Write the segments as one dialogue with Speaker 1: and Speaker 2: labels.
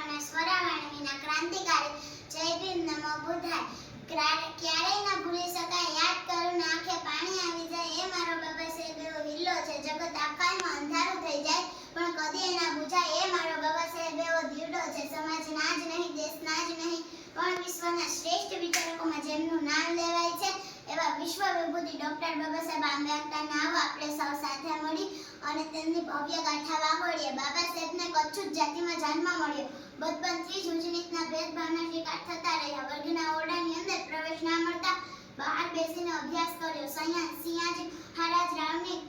Speaker 1: અને સ્વરાવાણીના ક્રાંતિકારી જય ભીમ નમો બુદ્ધાય. ક્યારેય ના ભૂલી શકાય, યાદ કરું ને આંખે પાણી આવી જાય, એ મારો બાબા સાહેબ એવો હિલ્લો છે. જગત આખાયમાં અંધારું થઈ જાય પણ કદી ના બુઝાય, એ મારો બાબા સાહેબ એવો દીવડો છે. સમાજના જ નહીં, દેશના જ નહીં, પણ વિશ્વના શ્રેષ્ઠ વિચારકોમાં જેમનું નામ લેવાય છે એવા વિશ્વ વિભૂતિ ડોક્ટર બાબા સાહેબ આંબેડકરના આવો આપણે સૌ સાથે મળી અને તેમની ભવ્ય ગાથા વાગોળીએ. બાબા સાહેબને કચ્છ જાતિમાં જન્મ મળ્યો. બદબંધી જૂજનીતના ભેદભાવના શિકાર થતા રહ્યા. વર્ગના ઓરડાની અંદર પ્રવેશ ના મળતા બહાર બેસીને અભ્યાસ કર્યો. સિયાજી મહારાજ રાવની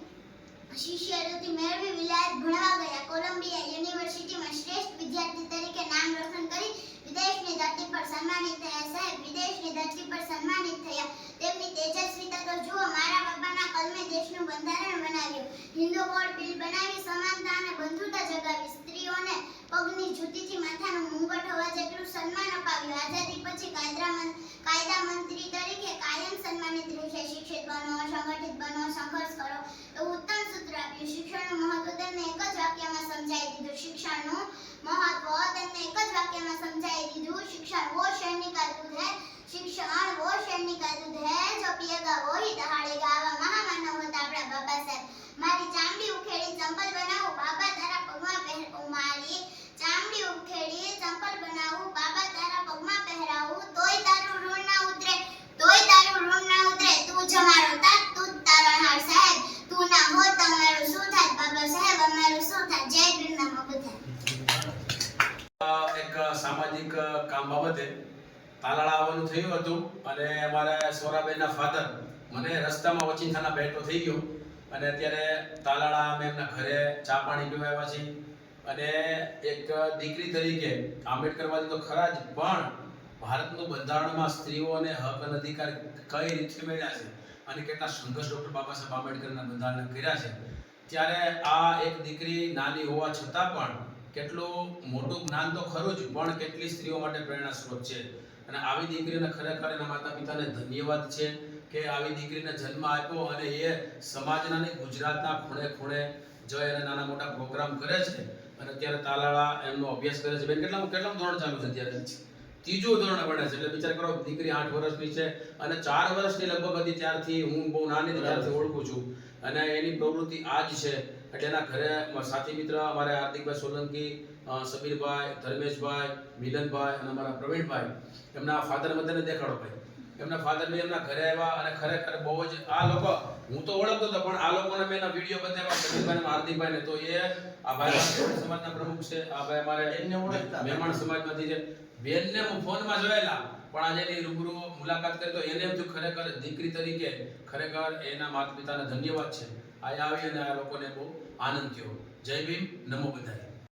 Speaker 1: શિષ્યવૃત્તિ મેળવી વિલાયત ભણવા ગયા. કોલંબિયા યુનિવર્સિટીમાં શ્રેષ્ઠ વિદ્યાર્થી તરીકે નામ રોશન કરી વિદેશની ધરતી પર સન્માનિત થયા. સાહેબ વિદેશની ધરતી પર સન્માનિત થયા. તેમની તેજસ્વીતા તો જુઓ. મારા બાબાના કલમે દેશનું બંધારણ બનાવ્યું, હિન્દુ કોડ બિલ બનાવી, સમાનતા અને બંધુતા જગાવી, સ્ત્રીઓને પગની જૂતીથી માથાનું મુંગટ હોવા જેટલું સન્માન અપાવ્યું. આઝાદી પછી કાયદા મંત્રી તરીકે કાયમ સન્માનિત રહેશે. શિક્ષિત બનો, સંગઠિત બનો, સંઘર્ષ કરો એવું ઉત્તમ સૂત્ર આપ્યું. શિક્ષણનું મહત્વ તેમને એક જ વાક્યમાં સમજાવી દીધું. શિક્ષણનું મહત્વ તેમને એક જ વાક્યમાં સમજાવી દીધું. શિક્ષણ वो शैनी का दूध है, शिक्षण वो शैनी का दूध है, जो पिएगा वो ही दहाड़ेगा. આવા મહામાનવ હતા આપણા બાબા સાહેબ. મારી ચામડી ઉખેડી ચંપલ બનાવું, બાબા તારા પગમાં પહેરાવું. મારી ચામડી ઉખેડી ચંપલ બનાવું, બાબા તારા પગમાં પહેરાવું. તોય તારું ઋણ ના ઉતરે, તોય તારું ઋણ ના ઉતરે. તું જ અમારો તાત, તું જ તારણહાર. સાહેબ તું ના હોત તો અમારું શું થાત? બાબા સાહેબ અમારું શું થાત? જય ભીમ નમો બુદ્ધાય.
Speaker 2: એક સામાજિક કામ બાબતે તાલાળા આવવાનું થયું હતું અને અમારા સોરાબેનના ફાધર મને રસ્તામાં ઓચિંતાના ભેટો થઈ ગયો અને અત્યારે તાલાળા અમે એમના ઘરે ચા પાણી પીવા આવ્યા છીએ. અને એક દીકરી તરીકે આંબેડકરવાદી તો ખરા જ, પણ ભારતનું બંધારણમાં સ્ત્રીઓને હક અને અધિકાર કઈ રીતે મળ્યા છે અને કેટલા સંઘર્ષ ડૉક્ટર બાબા સાહેબ આંબેડકરના બંધારણને કર્યા છે, ત્યારે આ એક દીકરી નાની હોવા છતાં પણ કેટલું મોટું જ્ઞાન તો ખરું જ, પણ કેટલી સ્ત્રીઓ માટે પ્રેરણા સ્ત્રોત છે. અને આવી દીકરીને ખરેખર એના માતા પિતાને ધન્યવાદ છે કે આવી દીકરીને જન્મ આપ્યો અને એ સમાજના ને ગુજરાતના ખૂણે ખૂણે જઈ અને નાના મોટા પ્રોગ્રામ કરે છે અને અત્યારે તાલાળા એમનો અભ્યાસ કરે છે. બેન કેટલામ ધોરણ ચાલુ છે અત્યારે? ત્રીજું ધોરણ ભણે છે. એટલે વિચાર કરો, દીકરી 8 વર્ષની છે અને 4 વર્ષની લગભગ હતી ત્યારથી હું બહુ નાની ત્યારથી ઓળખું છું અને એની પ્રવૃત્તિ આ જ છે. એટલે એના ઘરે સાથી મિત્ર અમારે હાર્દિકભાઈ સોલંકી, સબીરભાઈ, ધર્મેશભાઈ, મિલનભાઈ અને અમારા પ્રવીણભાઈ, એમના ફાધર મધરને દેખાડો ભાઈ. એમના ફાધર બી એમના ઘરે આવ્યા અને ખરેખર બહુ જ આ લોકો, હું તો ઓળખતો હતો પણ આ લોકોને મેં એના વિડીયો બતાવ્યા, સબીરભાઈ અને હાર્દિકભાઈને. તો એ આ ભાઈ સમાજના પ્રમુખ છે, આ ભાઈ અમારે એને ઓળખતા મહેમાન સમાજમાંથી છે. બેનને હું ફોનમાં જોયેલા પણ આજે એની રૂબરૂ મુલાકાત કરી તો એને એમ થયું ખરેખર દીકરી તરીકે ખરેખર એના માતા પિતાને ધન્યવાદ છે. અહીંયા આવી અને આ લોકોને બહુ આનંદ થયો. જય ભીમ, નમો બુદ્ધાય.